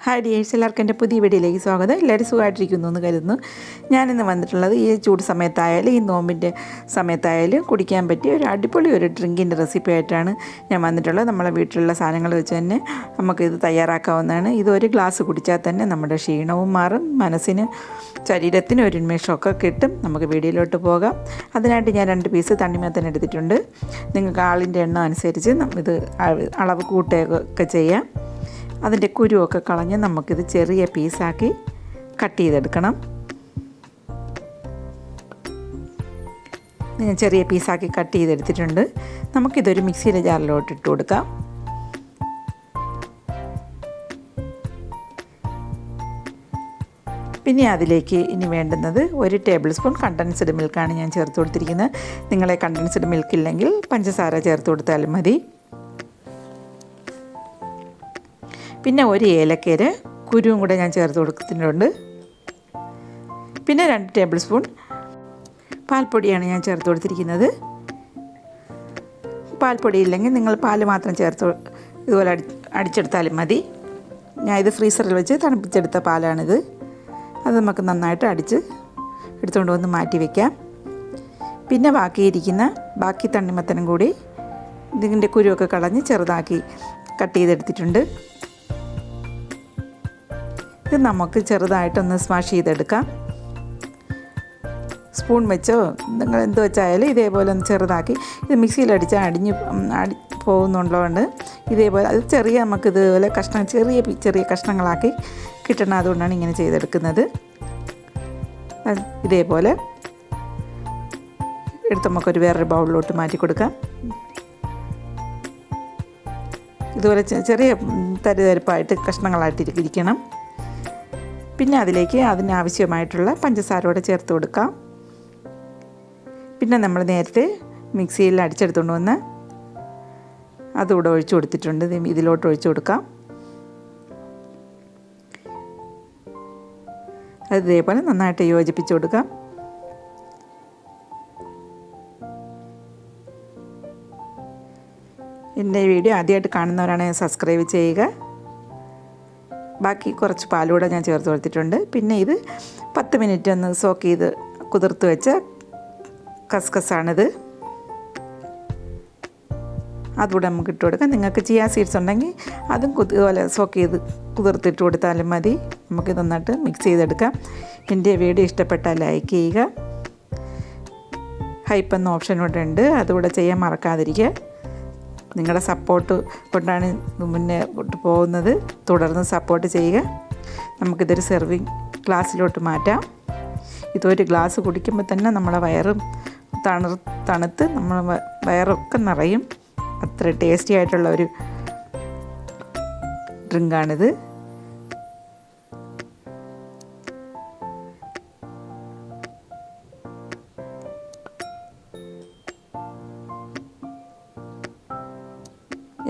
Hi dears, എല്ലാവർക്കും എൻ്റെ പുതിയ വീഡിയോയിലേക്ക് സ്വാഗതം. എല്ലാവരും സുഖമായിട്ടിരിക്കുന്നു എന്ന് കരുതുന്നു. ഞാനിന്ന് വന്നിട്ടുള്ളത് ഈ ചൂട് സമയത്തായാലും ഈ നോമ്പിൻ്റെ സമയത്തായാലും കുടിക്കാൻ പറ്റിയ ഒരു അടിപൊളി ഒരു ഡ്രിങ്കിൻ്റെ റെസിപ്പി ആയിട്ടാണ് ഞാൻ വന്നിട്ടുള്ളത്. നമ്മളെ വീട്ടിലുള്ള സാധനങ്ങൾ വെച്ച് തന്നെ നമുക്കിത് തയ്യാറാക്കാവുന്നതാണ്. ഇത് ഒരു ഗ്ലാസ് കുടിച്ചാൽ തന്നെ നമ്മുടെ ക്ഷീണവും മാറും, മനസ്സിന് ശരീരത്തിന് ഒരു ഉന്മേഷമൊക്കെ കിട്ടും. നമുക്ക് വീഡിയോയിലോട്ട് പോകാം. അതിനായിട്ട് ഞാൻ 2 പീസ് തണ്ണിമത്തൻ എടുത്തിട്ടുണ്ട്. നിങ്ങൾക്ക് ആളിൻ്റെ എണ്ണം അനുസരിച്ച് ഇത് അളവ് കൂട്ടുകയൊക്കെ ചെയ്യാം. അതിൻ്റെ കുരുവൊക്കെ കളഞ്ഞ് നമുക്കിത് ചെറിയ പീസാക്കി കട്ട് ചെയ്തെടുക്കണം. ഞാൻ ചെറിയ പീസാക്കി കട്ട് ചെയ്തെടുത്തിട്ടുണ്ട്. നമുക്കിതൊരു മിക്സിയിലെ ജാറിലോട്ട് ഇട്ട് കൊടുക്കാം. പിന്നെ അതിലേക്ക് ഇനി വേണ്ടുന്നത് 1 ടേബിൾ സ്പൂൺ കണ്ടൻസ്ഡ് മിൽക്കാണ് ഞാൻ ചേർത്ത് കൊടുത്തിരിക്കുന്നത്. നിങ്ങളെ കണ്ടൻസ്ഡ് മിൽക്ക് ഇല്ലെങ്കിൽ പഞ്ചസാര ചേർത്ത് കൊടുത്താലും മതി. പിന്നെ 1 ഏലക്കയുടെ കുരുവും കൂടെ ഞാൻ ചേർത്ത് കൊടുത്തിട്ടുണ്ട്. പിന്നെ 2 ടേബിൾ സ്പൂൺ പാൽപ്പൊടിയാണ് ഞാൻ ചേർത്ത് കൊടുത്തിരിക്കുന്നത്. പാൽപ്പൊടി ഇല്ലെങ്കിൽ നിങ്ങൾ പാൽ മാത്രം ചേർത്ത് ഇതുപോലെ അടിച്ചെടുത്താലും മതി. ഞാൻ ഇത് ഫ്രീസറിൽ വെച്ച് തണുപ്പിച്ചെടുത്ത പാലാണിത്. അത് നമുക്ക് നന്നായിട്ട് അടിച്ച് എടുത്തുകൊണ്ട് വന്ന് മാറ്റി വയ്ക്കാം. പിന്നെ ബാക്കി തണ്ണിമത്തനും കൂടി ഇതിൻ്റെ കുരുവൊക്കെ കളഞ്ഞ് ചെറുതാക്കി കട്ട് ചെയ്തെടുത്തിട്ടുണ്ട്. ഇത് നമുക്ക് ചെറുതായിട്ടൊന്ന് സ്മാഷ് ചെയ്തെടുക്കാം. സ്പൂൺ വെച്ചോ നിങ്ങൾ എന്ത് വെച്ചായാലും ഇതേപോലെ ഒന്ന് ചെറുതാക്കി ഇത് മിക്സിയിലടിച്ചാൽ അടിഞ്ഞ് പോകുന്നുള്ളതുകൊണ്ട് ഇതേപോലെ അത് നമുക്കിതുപോലെ ചെറിയ കഷ്ണങ്ങളാക്കി കിട്ടണം. അതുകൊണ്ടാണ് ഇങ്ങനെ ചെയ്തെടുക്കുന്നത്. ഇതേപോലെ എടുത്ത് നമുക്കൊരു വേറൊരു ബൗളിലോട്ട് മാറ്റി കൊടുക്കാം. ഇതുപോലെ ചെറിയ തരിതരിപ്പായിട്ട് കഷ്ണങ്ങളായിട്ട് ഇരിക്കണം. പിന്നെ അതിലേക്ക് അതിനാവശ്യമായിട്ടുള്ള പഞ്ചസാരയോടെ ചേർത്ത് കൊടുക്കാം. പിന്നെ നമ്മൾ നേരത്തെ മിക്സിയിൽ അടിച്ചെടുത്തുകൊണ്ട് വന്ന് അതുകൂടെ ഒഴിച്ചു കൊടുത്തിട്ടുണ്ട്. ഇതിലോട്ട് ഒഴിച്ചു കൊടുക്കാം. അതേപോലെ നന്നായിട്ട് യോജിപ്പിച്ച് കൊടുക്കാം. എൻ്റെ വീഡിയോ ആദ്യമായിട്ട് കാണുന്നവരാണെങ്കിൽ സബ്സ്ക്രൈബ് ചെയ്യുക. ബാക്കി കുറച്ച് പാലൂടെ ഞാൻ ചേർത്ത് കൊടുത്തിട്ടുണ്ട്. പിന്നെ ഇത് 10 മിനിറ്റ് ഒന്ന് സോക്ക് ചെയ്ത് കുതിർത്ത് വെച്ച കസ്കസാണിത്. അതുകൂടെ നമുക്ക് ഇട്ട് കൊടുക്കാം. നിങ്ങൾക്ക് ചിയാ സീഡ്സ് ഉണ്ടെങ്കിൽ അതും ഇതുപോലെ സോക്ക് ചെയ്ത് കുതിർത്തിട്ട് കൊടുത്താലും മതി. നമുക്കിത് നന്നായിട്ട് മിക്സ് ചെയ്തെടുക്കാം. എൻ്റെ വീഡിയോ ഇഷ്ടപ്പെട്ടാൽ ലൈക്ക് ചെയ്യുക. ഹൈപ്പ് എന്ന ഓപ്ഷൻ ഇവിടെ ഉണ്ട്, അതുകൂടെ ചെയ്യാൻ മറക്കാതിരിക്കുക. നിങ്ങളുടെ സപ്പോർട്ട് കൊണ്ടാണ് മുന്നേ പോകുന്നത്. തുടർന്ന് സപ്പോർട്ട് ചെയ്യുക. നമുക്കിതൊരു സെർവിങ് ഗ്ലാസ്സിലോട്ട് മാറ്റാം. ഇതൊരു ഗ്ലാസ് കുടിക്കുമ്പോൾ തന്നെ നമ്മളെ വയറും തണുത്ത് നമ്മളെ വയറൊക്കെ നിറയും. അത്ര ടേസ്റ്റി ആയിട്ടുള്ള ഒരു ഡ്രിങ്കാണിത്.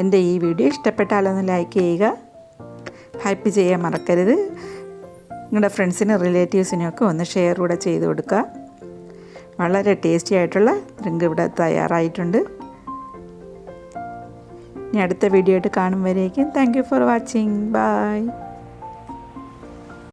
എൻ്റെ ഈ വീഡിയോ ഇഷ്ടപ്പെട്ടാലൊന്ന് ലൈക്ക് ചെയ്യുക. ഹൈപ്പ് ചെയ്യാൻ മറക്കരുത്. നിങ്ങളുടെ ഫ്രണ്ട്സിനും റിലേറ്റീവ്സിനൊക്കെ ഒന്ന് ഷെയർ കൂടെ ചെയ്ത് കൊടുക്കുക. വളരെ ടേസ്റ്റി ആയിട്ടുള്ള ഡ്രിങ്ക് ഇവിടെ തയ്യാറായിട്ടുണ്ട്. ഇനി അടുത്ത വീഡിയോ ആയിട്ട് കാണും വരേക്കും thank you for watching. By.